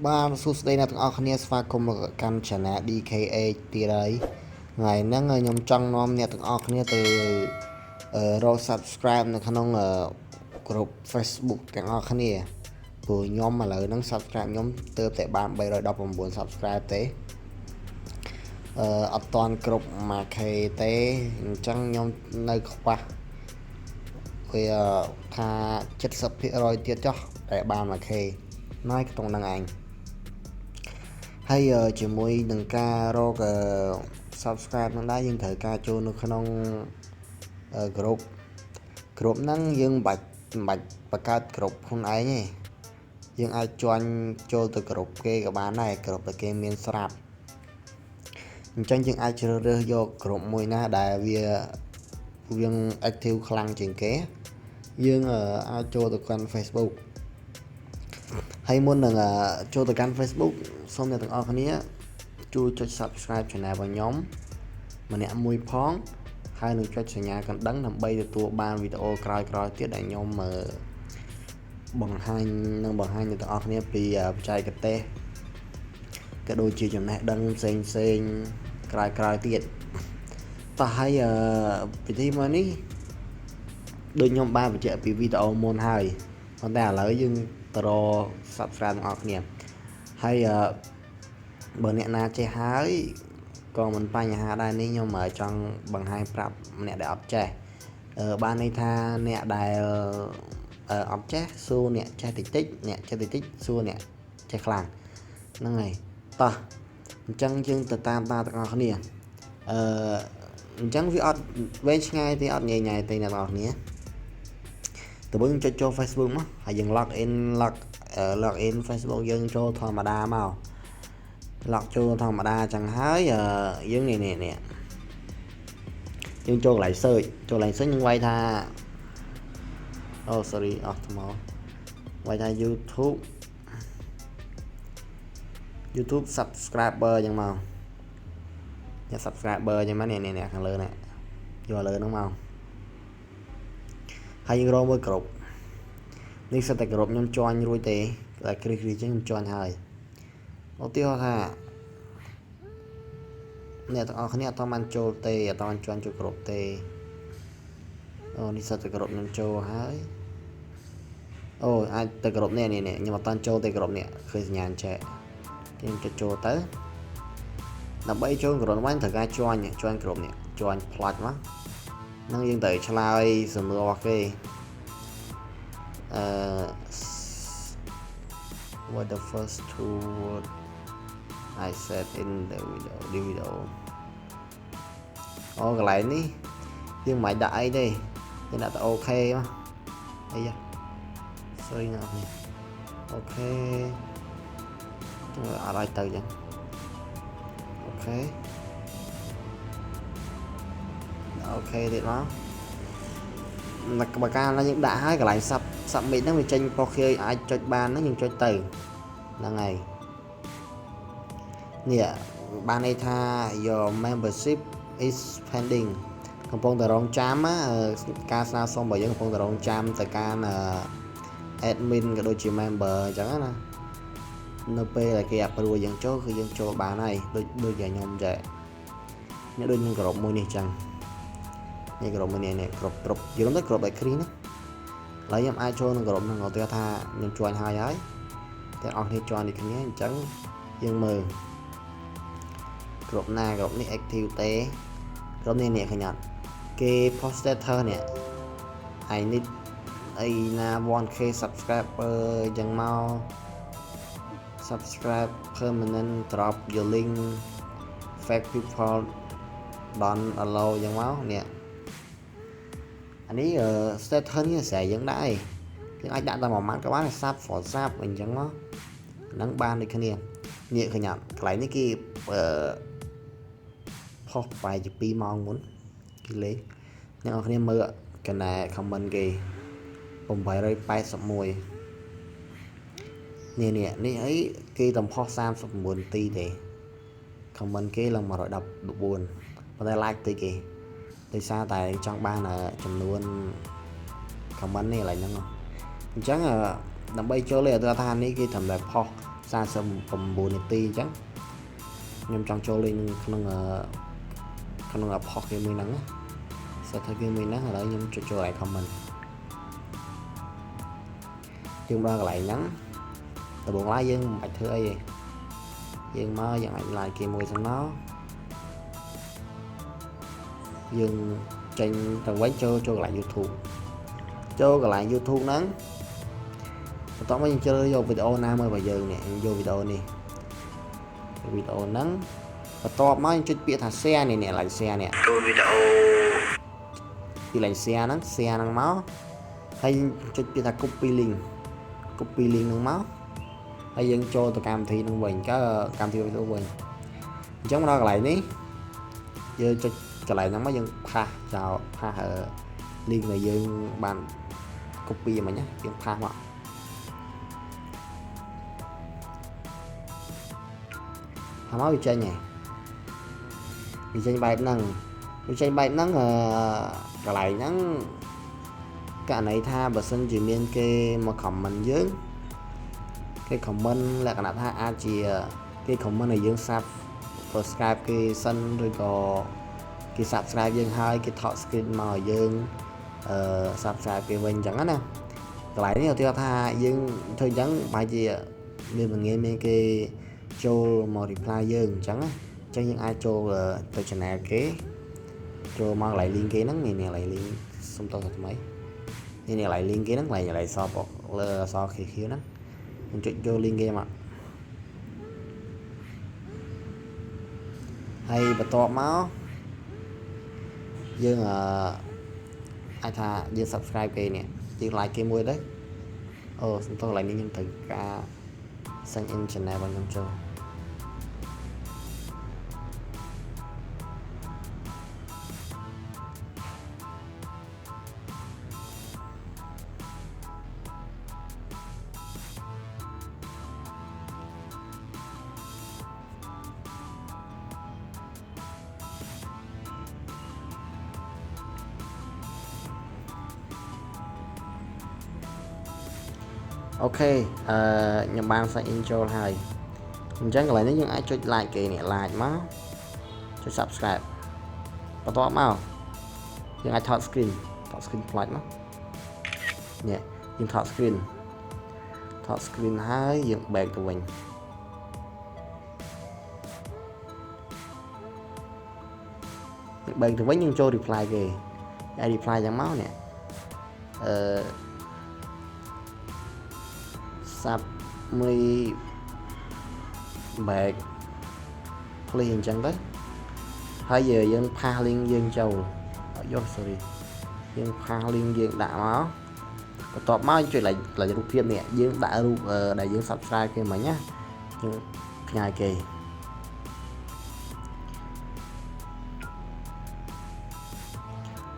បានសួស្តីអ្នកទាំងអស់គ្នាស្វាគមន៍មកកាន់ Channel DKA ទៀតហើយថ្ងៃហ្នឹងខ្ញុំចង់នាំអ្នកទាំងអស់គ្នាទៅរក Subscribe នៅក្នុងក្រុម Facebook ទាំងអស់គ្នាព្រោះខ្ញុំឥឡូវហ្នឹង Subscribe ខ្ញុំទើបតែបាន319 Subscribe ទេអត់តាន់គ្រប់ 1k ទេអញ្ចឹងខ្ញុំនៅខ្វះវាថា 70% ទៀតចុះតែបាន 1k ណយក្នុងហ្នឹងឯងហើយជាមួយនឹងការរក Subscribe នឹងដែរយើងត្រូវការចូលនៅក្នុងក្រុមហ្នឹងយើងមិនបាច់បង្កើតក្រុមខ្លួនឯងទេយើងអាចចូលទៅក្រុមគេក៏បានដែរក្រុមដែលគេមានស្រាប់អញ្ចឹងយើងអាចជ្រើសរើសយកក្រុមមួយណាដែលវា active ខ្លាំងជាងគេយើងអាចចូលទៅកាន់ Facebook ហើយមុននឹងចូលទៅកាន់ Facebook សូមអ្នកទាំងអស់គ្នាជួយចុច Subscribe Channel របស់ខ្ញុំម្នាក់មួយផងហើយនឹងចុចសញ្ញាកណ្ដឹងដើម្បីទទួលបានវីដេអូក្រោយៗទៀតដែលខ្ញុំបង្ហាញអ្នកទាំងអស់គ្នាពីបច្ចេកទេសក៏ដូចជាចំណេះដឹងផ្សេងក្រោយទៀតតោះហើយពិធីមកនេះដូចខ្ញុំបានបញ្ជាក់ពីវីដេអូមុនហើយប៉ុន្តែឥឡូវយើងទៅរក Subscribe ទាំងអស់គ្នាហើយបើអ្នកណាចេះហើយក៏មិនបញ្ហាដែរនេះខ្ញុំចង់បង្ហាញប្រាប់អ្នកដែលអត់ចេះបានន័យថាអ្នកដែលអត់ចេះសួរអ្នកចេះតិចអ្នកចេះតិចសួរអ្នកចេះខ្លាំងហ្នឹងហើយតោះអញ្ចឹងយើងទៅតាមតាទាំងអស់គ្នាអញ្ចឹងវាអត់វែងឆ្ងាយទេអត់ញ៉ៃទេអ្នកទាំងអស់គ្នាតើយើងចុចចូល Facebook មកហើយយើង log in Facebook យើងចូលធម្មតាមកlog ចូលធម្មតាចឹងហើយយើងនេះយើងចូលកន្លែង search យើងវាយថាsorry អស់ថ្មវាយថា YouTube subscriber ចឹងមកអ្នក subscriber ចឹងមកនេះខាងលើនេះយកលើហ្នឹងមកហើយយើងរកមើលគ្រប់នេះសិតតែគ្រប់ខ្ញុំjoinរួចទេតែគ្រីចឹងខ្ញុំjoinហើយឧទាហរណ៍ថាអ្នកទាំងអស់គ្នាអត់បានចូលទេអត់បានjoinចូលគ្រប់ទេនេះសិតតែគ្រប់ខ្ញុំចូលហើយអាចទៅគ្រប់នេះខ្ញុំអត់បានចូលទេគ្រប់នេះឃើញសញ្ញាចែកខ្ញុំចុចចូលទៅដើម្បីចូលក្រុមវិញត្រូវការ join ក្រុមនេះ join ផ្លាច់មកនឹងយើងត្រូវឆ្លើយសំណួររបស់គេwhat the first two word I said in the video កន្លែងនេះយើងមិនដាក់អីទេយើងដាក់តែអូខេមកអីយ៉ា sorry ណាស់អូខេអត់ឲ្យទៅចឹងអូខេទៀតមកបើកាលណាយើងដាក់ហើយកន្លែង submit ហ្នឹងវាចេញប្រុសគេអាចចុចបានហ្នឹងយើងចុចទៅហ្នឹងហើយនេះបានន័យថា your membership is pending កំពុងតែរងចាំការស្នើសុំរបស់យើងកំពុងតែរងចាំទៅការ admin ក៏ដូចជា member អញ្ចឹងណានៅពេលដែលគេ approve យើងចូលគឺយើងចូលបានហើយដូចយ៉ាងខ្ញុំចេះនេះដូចនឹងក្រុមមួយនេះអញ្ចឹងនេះក្រុមមួយនេះគ្រប់យល់ទៅគ្រប់តែគ្រីណាឥឡូវខ្ញុំអាចចូលក្នុងក្រុមហ្នឹងឧទាហរណ៍ថាខ្ញុំ join ហើយទាំងអស់គ្នា join ដូចគ្នាអញ្ចឹងយើងមើលក្រុមណាក្រុមនេះ active ទេក្រុមនេះឃើញអត់គេ post status នេះ I need អីណា 1k subscriber អញ្ចឹងមក subscribe permanent drop your link fake people don't allow អញ្ចឹងមកនេះអានេះ status នេះស្រ័យយើងដែរយើងអាចដាក់តែមួយម៉ាត់ក៏បាន sub for sub អញ្ចឹងមកហ្នឹងបានដូចគ្នានេះឃើញអត់កន្លែងនេះគេផុសបែរជា2ម៉ោងមុនគេលេងអ្នកនរគ្នាមើលកណែ comment គេ881នេះអីគេតំផុស39នាទីទេ comment គេឡើង114ប៉ុន្តែ like តិចគេដោយសារតែចង់បានចំនួន comment នេះកន្លែងហ្នឹងអញ្ចឹងដើម្បីចូលលេខថានេះគេត្រឹមតែផុស 49 នាទីអញ្ចឹងខ្ញុំចង់ចូលលេងក្នុងផុសគេមួយហ្នឹងសិតថាគេមួយហ្នឹងឥឡូវខ្ញុំចុចចូលឲ្យ comment យើងដល់កន្លែងហ្នឹងដំបូងឡើយយើងមិនបាច់ធ្វើអីទេយើងមកយើងអាច like គេមួយសិនមកយើងចេញទៅវិញចូលកន្លែង YouTube ចូលកន្លែង YouTube ហ្នឹងបន្ទាប់មកយើងជ្រើសយកវីដេអូណាមួយរបស់យើងនេះយកវីដេអូនេះវីដេអូហ្នឹងបន្ទាប់មកយើងចុចពាក្យថា share នេះកន្លែង share នេះចូលវីដេអូពីកន្លែង share ហ្នឹងមកហើយចុចពាក្យថា copy link ហ្នឹងមកហើយយើងចូលទៅកម្មវិធីហ្នឹងវិញក៏កម្មវិធី Facebook វិញអញ្ចឹងមកដល់កន្លែងនេះយើងចុចកន្លែងហ្នឹងមកយើងផាសចោលផាស link ដែលយើងបាន copy មិញណាយើងផាសមកហើយមកវាចេញហ៎វាចេញបែបហ្នឹងកន្លែងហ្នឹងករណីថាបើសិនជាមានគេមក comment យើងគេ comment លក្ខណៈថាអាចជាគេ comment ឲ្យយើង subscribe គេសិនឬក៏គេ subscribe យើងហើយគេថត screen មកឲ្យយើងsubscribe គេវិញអញ្ចឹងណាកន្លែងនេះឧទាហរណ៍ថាយើងធ្វើអញ្ចឹងបែរជាមានបង្ងាយមានគេចូលមក reply យើងអញ្ចឹងណាអញ្ចឹងយើងអាចចូលទៅ channel គេចូលមកកន្លែង link គេហ្នឹងនេះកន្លែង link សុំតោះថ្មីនេះកន្លែង link គេហ្នឹងកន្លែងសពលើអក្សរខៀវហ្នឹងខ្ញុំចុចចូល link គេមកហើយបន្ទាប់មកយើងអាចថាយើង subscribe គេនេះយើង like គេមួយទៅអូសុំតោះកន្លែងនេះខ្ញុំត្រូវការ sign in channel របស់ខ្ញុំចូលអូខេខ្ញុំបាន sign in ចូលហើយអញ្ចឹងកន្លែងនេះយើងអាចចុច like គេនេះ like មកចុច subscribe បន្ទាប់មកយើងអាចថត screen ផ្លាច់មកនេះយើងថត screen ហើយយើង back ទៅវិញយើងចូល reply គេហើយ reply យ៉ាងមកនេះសាប់មួយ back please អញ្ចឹងទៅហើយយើងផាស link យើងចូលsorry យើងផាស link យើងដាក់មកបន្ទាប់មកចុចលេខរូបភាពនេះយើងដាក់រូបដែលយើង subscribe គេមិញណាយើងផ្ញើគេ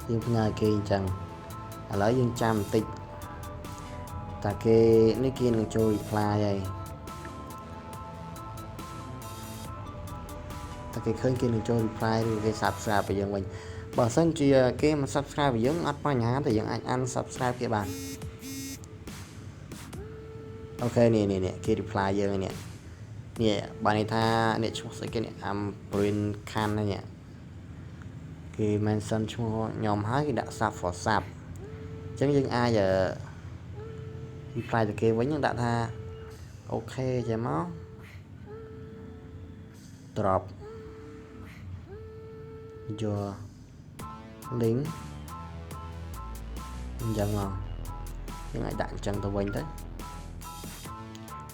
អញ្ចឹងឥឡូវយើងចាំបន្តិចតែគេនេះគេនឹងចូល reply ហើយតែគេឃើញគេនឹងចូល reply ឬគេ subscribe ឲ្យយើងវិញបើសិនជាគេមិន subscribe ឲ្យយើងអត់បញ្ហាតែយើងអាច unsubscribe គេបានអូខេនេះគេ reply យើងនេះបានន័យថាអ្នកឈ្មោះស្អីគេនេះ Amrin Khan នេះគេ mention ឈ្មោះខ្ញុំហើយគេដាក់ sub for sub អញ្ចឹងយើងអាចreply ទៅគេវិញយើងដាក់ថាអូខេចេះមក drop your link អញ្ចឹងមកយើងអាចដាក់អញ្ចឹងទៅវិញទៅ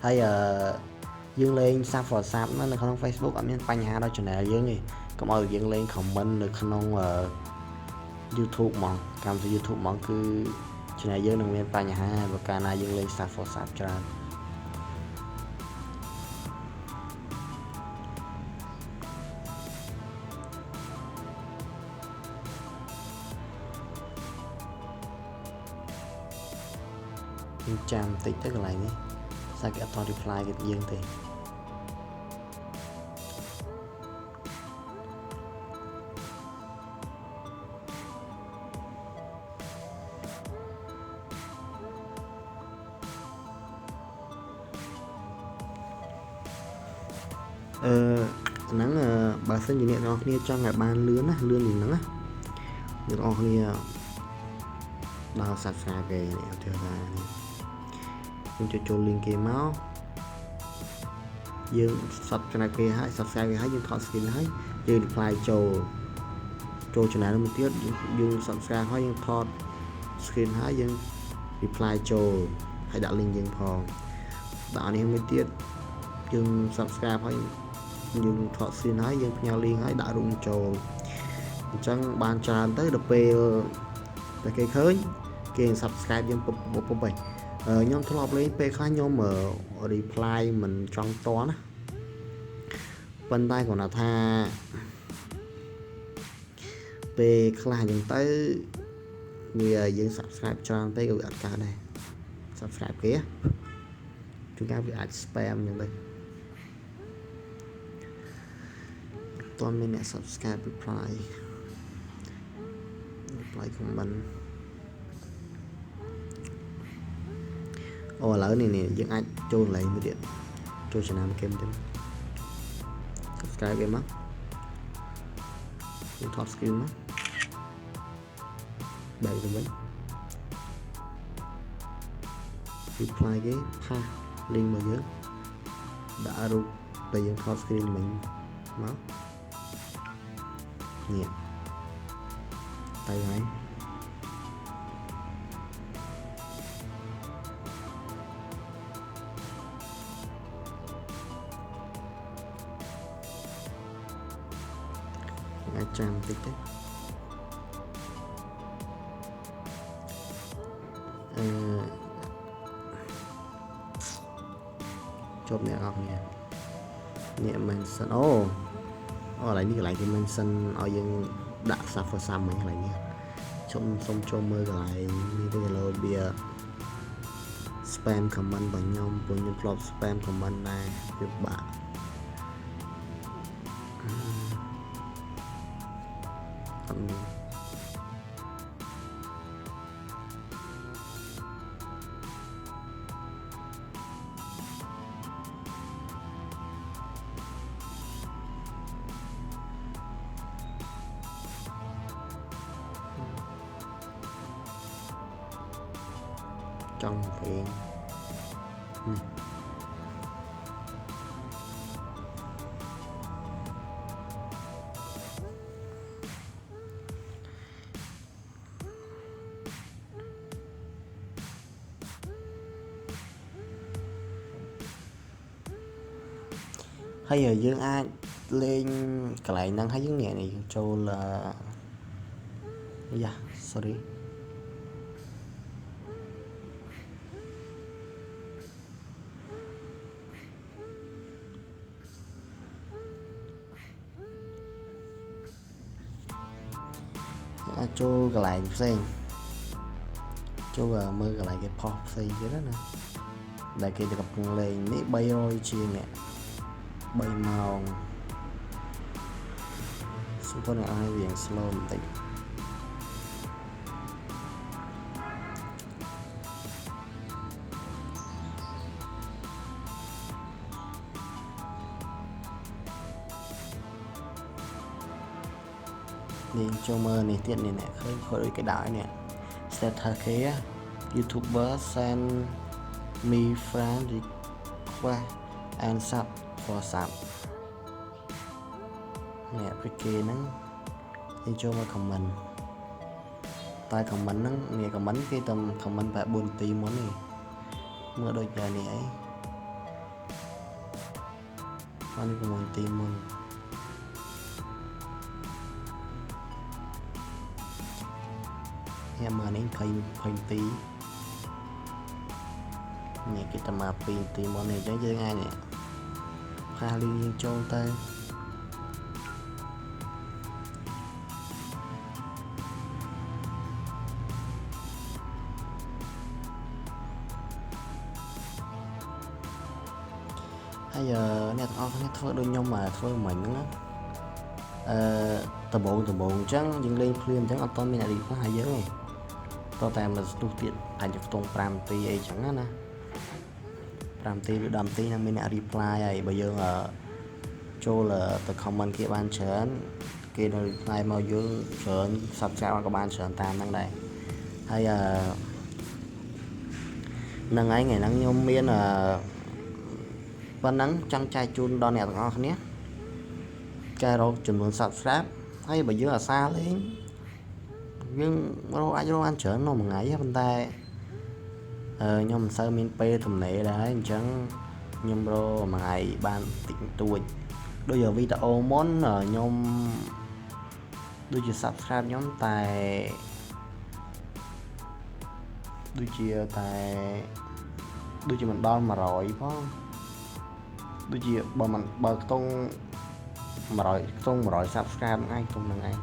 ហើយយើងលេង sub for sub នៅក្នុង Facebook អត់មានបញ្ហាដល់ channel យើងទេកុំឲ្យយើងលេង comment នៅក្នុង YouTube ហ្មងកម្មវិធី YouTube ហ្មងគឺ channel យើងនឹងមានបញ្ហាបើកាលណាយើងលេង sub for sub ច្រើនយើងចាំបន្តិចទៅកន្លែងនេះសាច់គេអត់ reply គេយើងទេ ហ្នឹងបើសិនជាអ្នកទាំងអស់គ្នាចង់ឲ្យបានលឿនណាលឿនជាងហ្នឹងណាអ្នកទាំងអស់គ្នាដល់ subscribe គេនេះឧទាហរណ៍ខ្ញុំចូល link គេមកយើង subscribe គេហើយ subscribe គេហើយយើងថត screen ហើយយើង reply ចូល channel នោះទៀតយើង subscribe ហើយយើងថត screen ហើយយើង reply ចូលហើយដាក់ link យើងផងដាក់នេះមួយទៀតយើង subscribe ហើយយើងថត screen ហើយយើងផ្ញើ link ហើយដាក់រូបចូលអញ្ចឹងបានច្រើនទៅដល់ពេលតែគេឃើញគេ subscribe យើងពុបខ្ញុំធ្លាប់លេងពេលខ្លះខ្ញុំ reply មិនចង់តណាប៉ុន្តែគាត់ថាពេលខ្លះអញ្ចឹងទៅវាយើង subscribe ច្រើនពេកក៏វាអត់កើតដែរ subscribe គេជួនកាលវាអាច spam អញ្ចឹងទៅតើមានអ្នក subscribe reply comment អូឥឡូវនេះយើងអាចចូលលេងមួយទៀតចូល channel គេទៀត subscribe គេមកយើងថត screen មកបែរទៅវិញ reply គេផាស link មកយើងដាក់រូបដែលយើងថត screen មិញមកនេះទៅហើយអាចចាំតិចទេជប់អ្នកអរគ្នាអ្នក mention អូឥឡូវនេះកន្លែងគេ mention ឲ្យយើងដាក់ suffer sum មិញកន្លែងនេះសុំចូលមើលកន្លែងនេះទៅលើវា spam comment របស់ខ្ញុំពួកខ្ញុំធ្លាប់ spam comment ដែរវាបាក់ចង់វិញហើយយើងអាចលេងកន្លែងហ្នឹងហើយយើងនេះចូលsorryចូលកន្លែងផ្សេងចូលមើលកន្លែងគេផុសផ្សេងទៀតណាដែលគេកំពុងលេងនេះ300ជាងនេះ3ម៉ោងសុំទោសអ្នកឲ្យវា slow បន្តិចនេះចូលមើលនេះទៀតនេះអ្នកឃើញខូចដូចគេដាក់នេះ status គេ YouTuber send me friend request and sub for sub នេះពីគេហ្នឹងយើងចូលមក comment តែ comment ហ្នឹងនេះ comment គេតែ comment តែ4នាទីមុននេះមើលដូចតែនេះអីបាន6នាទីមុនមើលនេះ20នាទីនេះគេតែមក2នាទីមុននេះអញ្ចឹងយើងអាចនេះផាសលីងយើងចូលទៅហើយអ្នកទាំងអស់គ្នាធ្វើដូចខ្ញុំធ្វើមិញហ្នឹងណាដំបូងអញ្ចឹងយើងលេងភ្លាមអញ្ចឹងអត់ទាន់មានអ្នករីខ្លះហើយយើងទេតតែមកស្ទុះទៀតអាចទៅខ្ទង់5នាទីអីចឹងណា5នាទីឬ10នាទីនឹងមានអ្នក reply ហើយបើយើង ចូលទៅ comment គេបានច្រើនគេនៅផ្នែកមកយើងច្រើន subscribe ក៏បានច្រើនតាមហ្នឹងដែរហើយនឹងឯងថ្ងៃហ្នឹងខ្ញុំមានប៉ុណ្ណឹងចង់ចែកជូនដល់អ្នកទាំងអស់គ្នាកែរកចំនួន subscribe ហើយបើយើងអាសាលេងយើងអាចរកបានច្រើនក្នុងមួយថ្ងៃប៉ុន្តែខ្ញុំមិនសូវមានពេលទំនេរដែរអញ្ចឹងខ្ញុំរកមួយថ្ងៃបានតិចតួចដូចវីដេអូមុនខ្ញុំដូចជា subscribe ខ្ញុំតែដូចជាមិនដល់100ផងដូចជាបើខ្ទង់100 subscribe ហ្នឹងឯងខ្ទង់ហ្នឹងឯង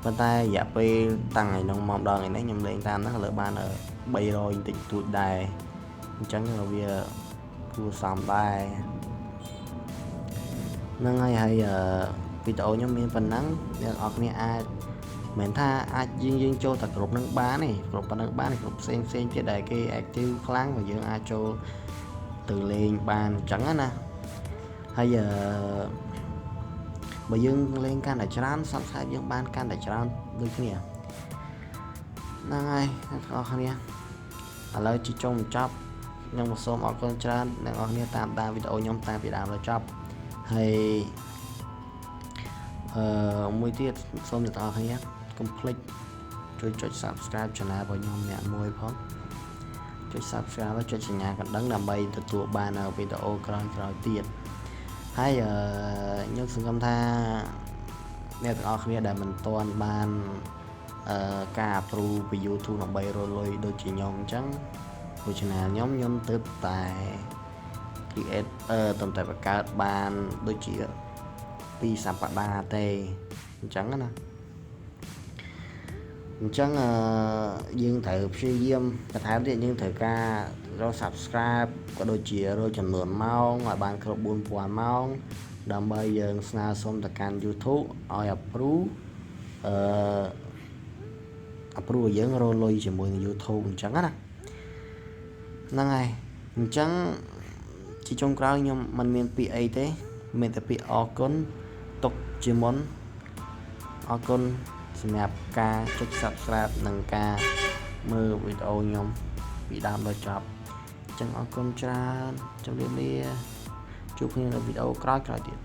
ប៉ុន្តែរយៈពេលតាំងថ្ងៃនោះមកដល់ថ្ងៃនេះខ្ញុំលេងតាមហ្នឹងលើបាន300តិចតួចដែរអញ្ចឹងវាគួរសមដែរហ្នឹងហើយវីដេអូខ្ញុំមានប៉ុណ្ណឹងអ្នកនរគ្នាអាចមិនថាអាចយើងចូលតែក្រុមនឹងបានទេក្រុមប៉ុណ្ណឹងបានទេក្រុមផ្សេងទៀតដែលគេ active ខ្លាំងក៏យើងអាចចូលទៅលេងបានអញ្ចឹងណាហើយបើយើងលេងកាន់តែច្រើន subscribe យើងបានកាន់តែច្រើនដូចគ្នាហ្នឹងហើយអ្នកនរគ្នាឥឡូវជិះចុងបញ្ចប់ខ្ញុំសូមអរគុណច្រើនអ្នកនរគ្នាតាមដានវីដេអូខ្ញុំតាំងពីដើមដល់ចប់ហើយមួយទៀតសូមអ្នកនរគ្នាកុំភ្លេចជួយចុច subscribe channel របស់ខ្ញុំអ្នកមួយផងចុច subscribe ចុចសញ្ញាកណ្ដឹងដើម្បីទទួលបានវីដេអូក្រោយៗទៀតហើយខ្ញុំសង្ឃឹមថាអ្នកទាំងអស់គ្នាដែលមិនទាន់បានការ approve ពី YouTube ដើម្បីរកលុយដូចជាខ្ញុំអញ្ចឹងព្រោះ channel ខ្ញុំទើបតែ create តែបង្កើតបានដូចជា2 សប្តាហ៍ទេអញ្ចឹងណាអញ្ចឹងយើងត្រូវព្យាយាមបន្ថែមទៀតយើងត្រូវការរក subscribe ក៏ដូចជារកចំនួនម៉ោងឲ្យបានគ្រប់ 4000 ម៉ោងដើម្បីយើងស្នើសុំទៅកាន់ YouTube ឲ្យ approve ឲ្យយើងរកលុយជាមួយនឹង YouTube អញ្ចឹងណាហ្នឹងហើយអញ្ចឹងជាចុងក្រោយខ្ញុំមិនមានពាក្យអីទេមានតែពាក្យអរគុណទុកជាមុនអរគុណសម្រាប់ការចុច subscribe និងការមើលវីដេអូខ្ញុំពីដើមដល់ចប់អញ្ចឹងអរគុណច្រើនជម្រាបលាជួបគ្នានៅវីដេអូក្រោយៗទៀត